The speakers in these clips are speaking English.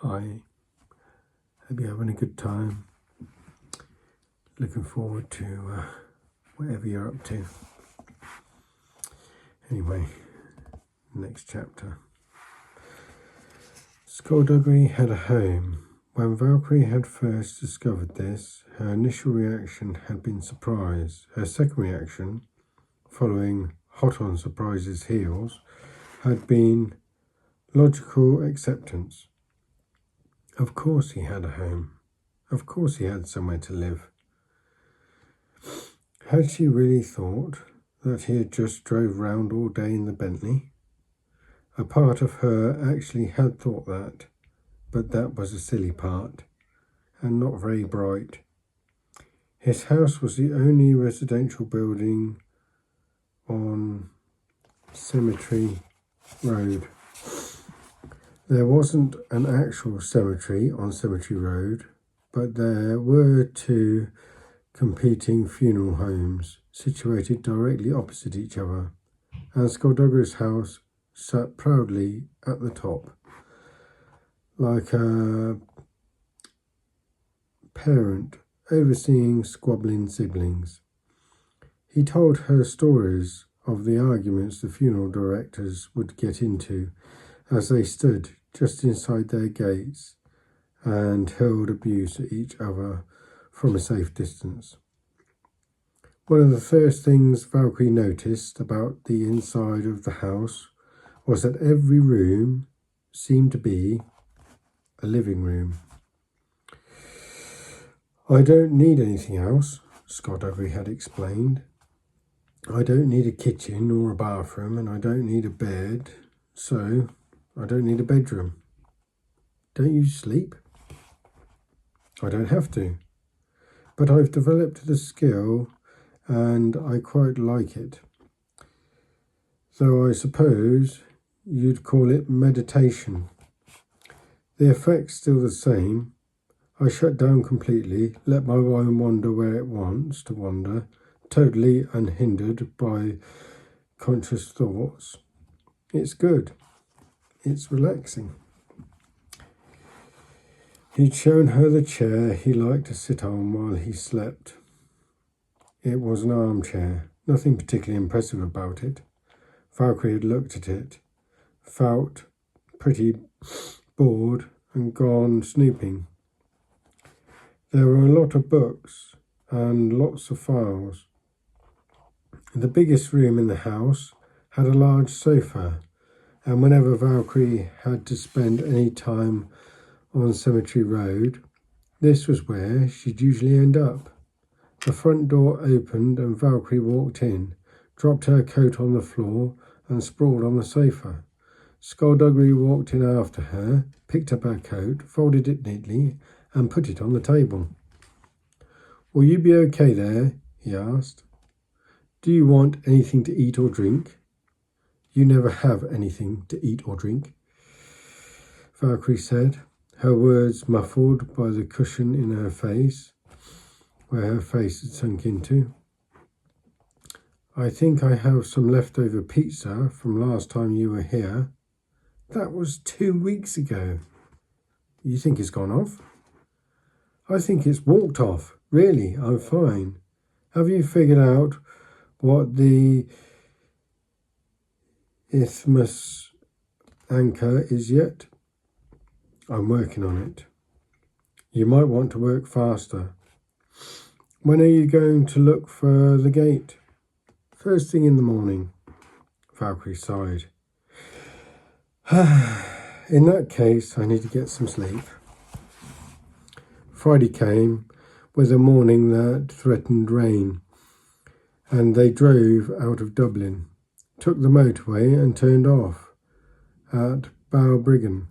Hi, hope you're having a good time. Looking forward to whatever you're up to. Anyway, next chapter. Skulduggery had a home. When Valkyrie had first discovered this, her initial reaction had been surprise. Her second reaction, following hot on surprise's heels, had been logical acceptance. Of course he had a home. Of course he had somewhere to live. Had she really thought that he had just drove round all day in the Bentley? A part of her actually had thought that, but that was a silly part, and not very bright. His house was the only residential building on Cemetery Road. There wasn't an actual cemetery on Cemetery Road, but there were two competing funeral homes situated directly opposite each other, and Skulduggery's house sat proudly at the top, like a parent overseeing squabbling siblings. He told her stories of the arguments the funeral directors would get into as they stood just inside their gates and hurled abuse at each other from a safe distance. One of the first things Valkyrie noticed about the inside of the house was that every room seemed to be a living room. "I don't need anything else," Skulduggery had explained. "I don't need a kitchen or a bathroom, and I don't need a bed, so I don't need a bedroom." "Don't you sleep?" "I don't have to, but I've developed the skill and I quite like it. Though I suppose you'd call it meditation. The effect's still the same. I shut down completely, let my mind wander where it wants to wander, totally unhindered by conscious thoughts. It's good. It's relaxing." He'd shown her the chair he liked to sit on while he slept. It was an armchair, nothing particularly impressive about it. Valkyrie had looked at it, felt pretty bored, and gone snooping. There were a lot of books and lots of files. The biggest room in the house had a large sofa, and whenever Valkyrie had to spend any time on Cemetery Road, this was where she'd usually end up. The front door opened and Valkyrie walked in, dropped her coat on the floor and sprawled on the sofa. Skulduggery walked in after her, picked up her coat, folded it neatly and put it on the table. "Will you be okay there?" he asked. "Do you want anything to eat or drink?" "You never have anything to eat or drink," Valkyrie said, her words muffled by the cushion in her face, where her face had sunk into. "I think I have some leftover pizza from last time you were here." "That was 2 weeks ago." "You think it's gone off?" "I think it's walked off. Really, I'm fine. Have you figured out what the isthmus anchor is yet?" "I'm working on it." "You might want to work faster." "When are you going to look for the gate?" "First thing in the morning." Valkyrie sighed. "In that case, I need to get some sleep." Friday came with a morning that threatened rain, and they drove out of Dublin, took the motorway and turned off at Balbriggan.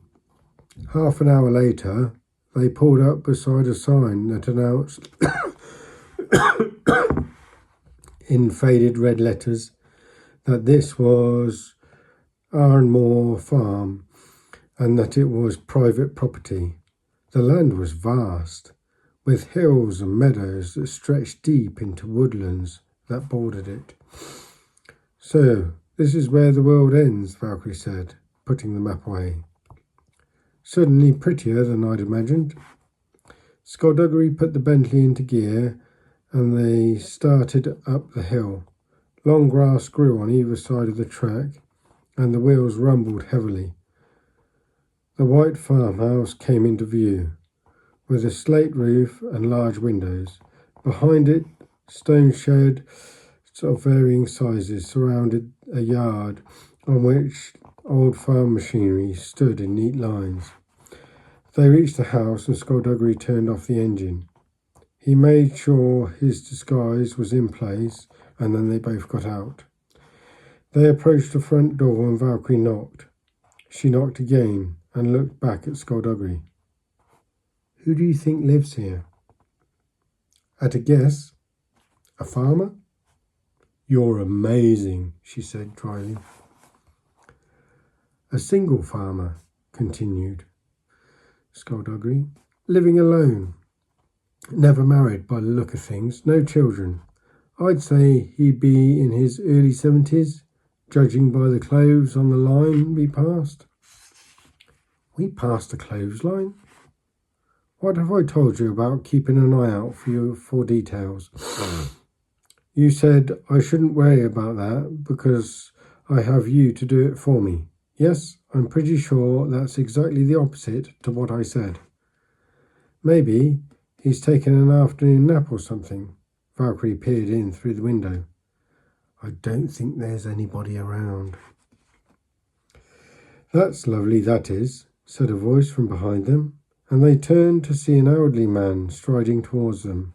Half an hour later, they pulled up beside a sign that announced in faded red letters that this was Arnmore Farm and that it was private property. The land was vast, with hills and meadows that stretched deep into woodlands that bordered it. "So, this is where the world ends," Valkyrie said, putting the map away. Certainly prettier than I'd imagined. Skulduggery put the Bentley into gear and they started up the hill. Long grass grew on either side of the track and the wheels rumbled heavily. The white farmhouse came into view, with a slate roof and large windows. Behind it, stone shed of varying sizes surrounded a yard on which old farm machinery stood in neat lines. They reached the house and Skulduggery turned off the engine. He made sure his disguise was in place and then they both got out. They approached the front door and Valkyrie knocked. She knocked again and looked back at Skulduggery. Who do you think lives here? At a guess, a farmer? You're amazing, she said dryly. A single farmer, continued Skulduggery, living alone, never married by the look of things, no children. I'd say he'd be in his early 70s, judging by the clothes on the line we passed. We passed a clothesline? What have I told you about keeping an eye out for details? You said I shouldn't worry about that because I have you to do it for me. Yes, I'm pretty sure that's exactly the opposite to what I said. Maybe he's taken an afternoon nap or something. Valkyrie peered in through the window. I don't think there's anybody around. That's lovely, that is, said a voice from behind them, and they turned to see an elderly man striding towards them.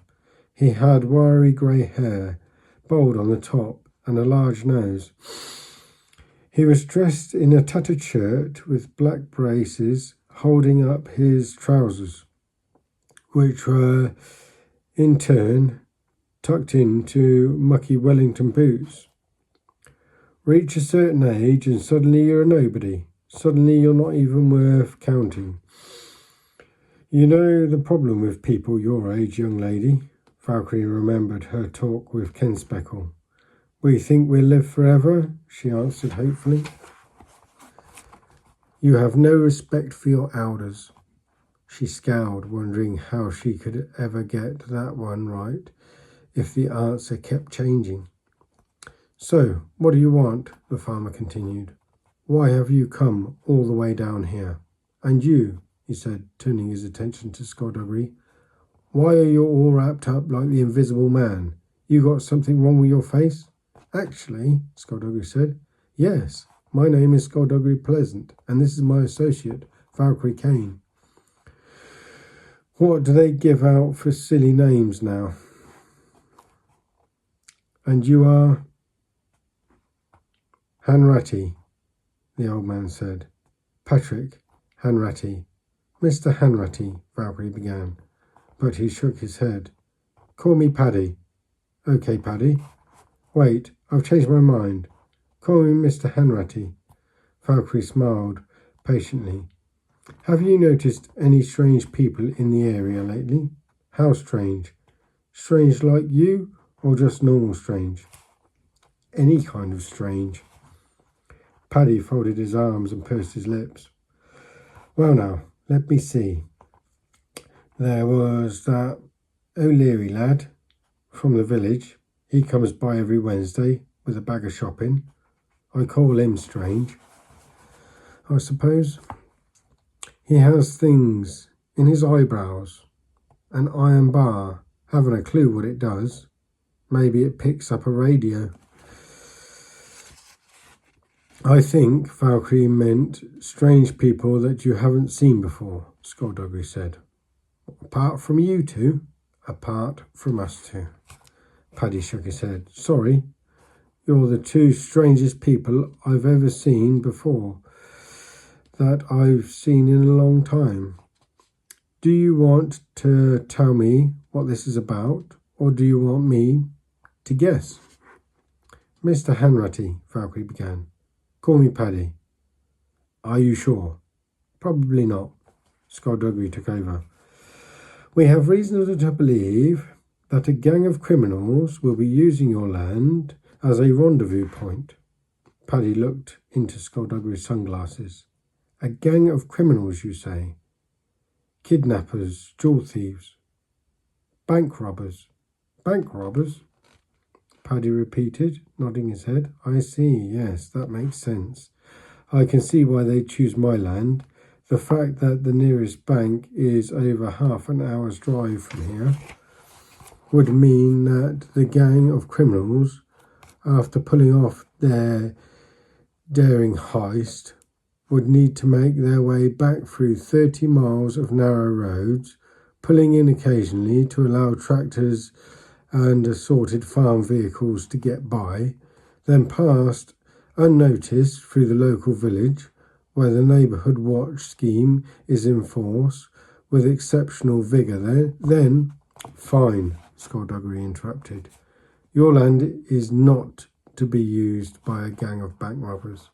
He had wiry grey hair, bald on the top, and a large nose. He was dressed in a tattered shirt with black braces holding up his trousers, which were, in turn, tucked into mucky Wellington boots. Reach a certain age and suddenly you're a nobody. Suddenly you're not even worth counting. You know the problem with people your age, young lady? Valkyrie remembered her talk with Ken Speckle. We think we'll live forever, she answered hopefully. You have no respect for your elders. She scowled, wondering how she could ever get that one right if the answer kept changing. So, what do you want? The farmer continued. Why have you come all the way down here? And you, he said, turning his attention to Skulduggery, why are you all wrapped up like the Invisible Man? You got something wrong with your face? Actually, Skulduggery said, yes, my name is Skulduggery Pleasant, and this is my associate, Valkyrie Kane. What do they give out for silly names now? And you are? Hanratty, the old man said. Patrick Hanratty. Mr. Hanratty, Valkyrie began, but he shook his head. Call me Paddy. Okay, Paddy. Wait, I've changed my mind. Call me Mr. Hanratty. Valkyrie smiled patiently. Have you noticed any strange people in the area lately? How strange? Strange like you, or just normal strange? Any kind of strange. Paddy folded his arms and pursed his lips. Well now, let me see. There was that O'Leary lad from the village. He comes by every Wednesday with a bag of shopping. I call him strange, I suppose. He has things in his eyebrows, an iron bar, haven't a clue what it does. Maybe it picks up a radio. I think Valkyrie meant strange people that you haven't seen before, Skulduggery said. Apart from you two? Apart from us two. Paddy shook his head. Sorry, you're the two strangest people I've ever seen before, that I've seen in a long time. Do you want to tell me what this is about, or do you want me to guess? Mr. Hanratty, Valkyrie began. Call me Paddy. Are you sure? Probably not. Skulduggery took over. We have reason to believe that a gang of criminals will be using your land as a rendezvous point. Paddy looked into Skulduggery's sunglasses. A gang of criminals, you say? Kidnappers, jewel thieves, bank robbers. Bank robbers? Paddy repeated, nodding his head. I see, yes, that makes sense. I can see why they choose my land. The fact that the nearest bank is over half an hour's drive from here would mean that the gang of criminals, after pulling off their daring heist, would need to make their way back through 30 miles of narrow roads, pulling in occasionally to allow tractors and assorted farm vehicles to get by, then past unnoticed through the local village where the neighbourhood watch scheme is in force with exceptional vigour. Then, fine, Skulduggery interrupted. Your land is not to be used by a gang of bank robbers.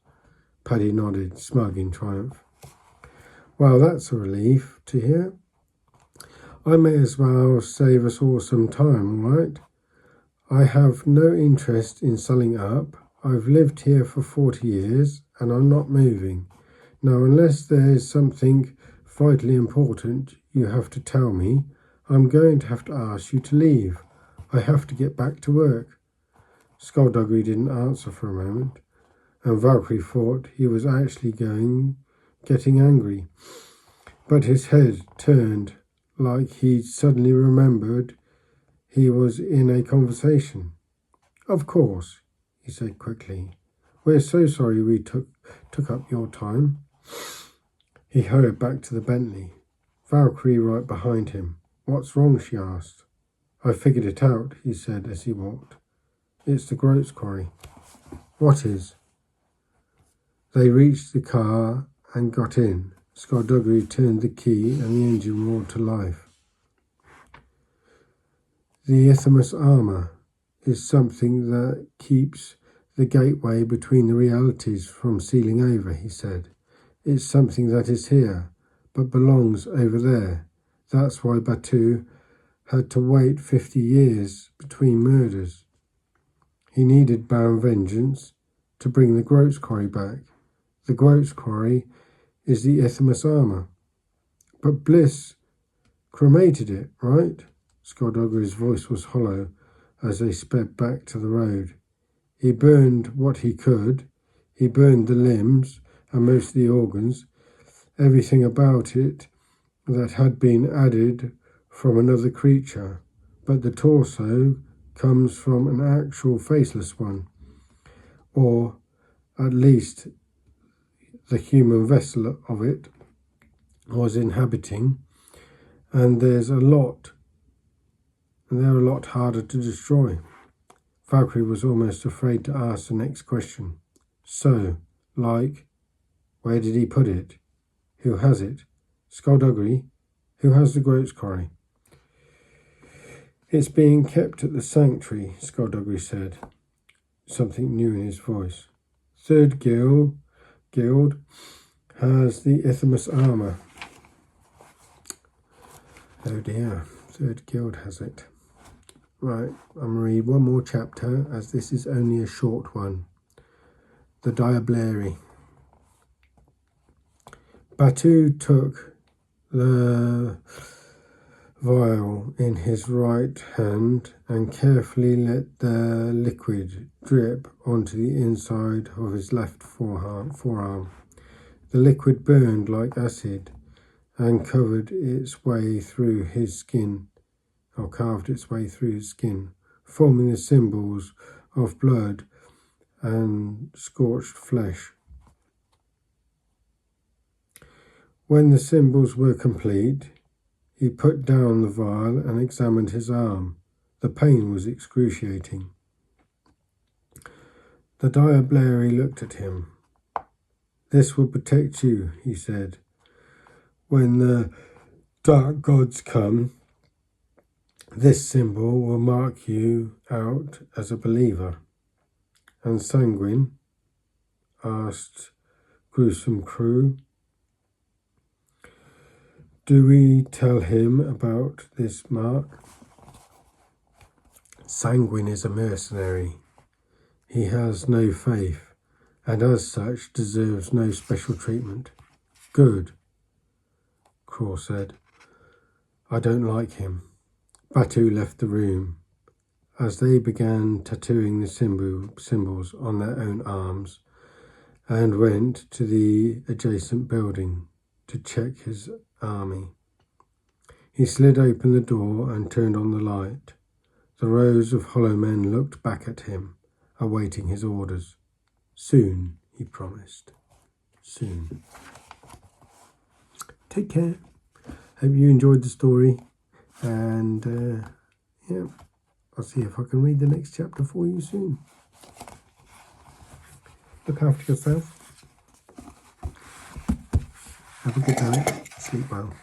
Paddy nodded, smug in triumph. Well, that's a relief to hear. I may as well save us all some time, all right? I have no interest in selling up. I've lived here for 40 years and I'm not moving. Now, unless there's something vitally important you have to tell me, I'm going to have to ask you to leave. I have to get back to work. Skulduggery didn't answer for a moment, and Valkyrie thought he was actually getting angry. But his head turned like he'd suddenly remembered he was in a conversation. Of course, he said quickly. We're so sorry we took up your time. He hurried back to the Bentley, Valkyrie right behind him. What's wrong? She asked. I figured it out, he said as he walked. It's the Groats Quarry. What is? They reached the car and got in. Skulduggery turned the key and the engine roared to life. The isthmus armour is something that keeps the gateway between the realities from sealing over, he said. It's something that is here, but belongs over there. That's why Batu had to wait 50 years between murders. He needed Baron Vengeance to bring the Groats Quarry back. The Groats Quarry is the isthmus armour. But Bliss cremated it, right? Skulduggery's voice was hollow as they sped back to the road. He burned what he could. He burned the limbs and most of the organs, everything about it that had been added from another creature, but the torso comes from an actual faceless one, or at least the human vessel of it was inhabiting, and they're a lot harder to destroy. Valkyrie was almost afraid to ask the next question. So, where did he put it? Who has it? Skulduggery? Who has the Groats Quarry? It's being kept at the sanctuary, Skulduggery said, something new in his voice. Third Guild has the isthmus armour. Oh dear, Third Guild has it. Right, I'm going to read one more chapter as this is only a short one. The Diablerie. Batu took the vial in his right hand and carefully let the liquid drip onto the inside of his left forearm. The liquid burned like acid and carved its way through his skin, forming the symbols of blood and scorched flesh. When the symbols were complete, he put down the vial and examined his arm. The pain was excruciating. The Diablerie looked at him. This will protect you, he said. When the dark gods come, this symbol will mark you out as a believer. And Sanguine? Asked Gruesome Crew. Do we tell him about this mark? Sanguine is a mercenary. He has no faith, and as such deserves no special treatment. Good, Craw said. I don't like him. Batu left the room. As they began tattooing the symbols on their own arms, and went to the adjacent building to check his army. He slid open the door and turned on the light. The rows of hollow men looked back at him, awaiting his orders. Soon, he promised. Soon. Take care. Hope you enjoyed the story. And, yeah, I'll see if I can read the next chapter for you soon. Look after yourself. Have a good night. Sleep well.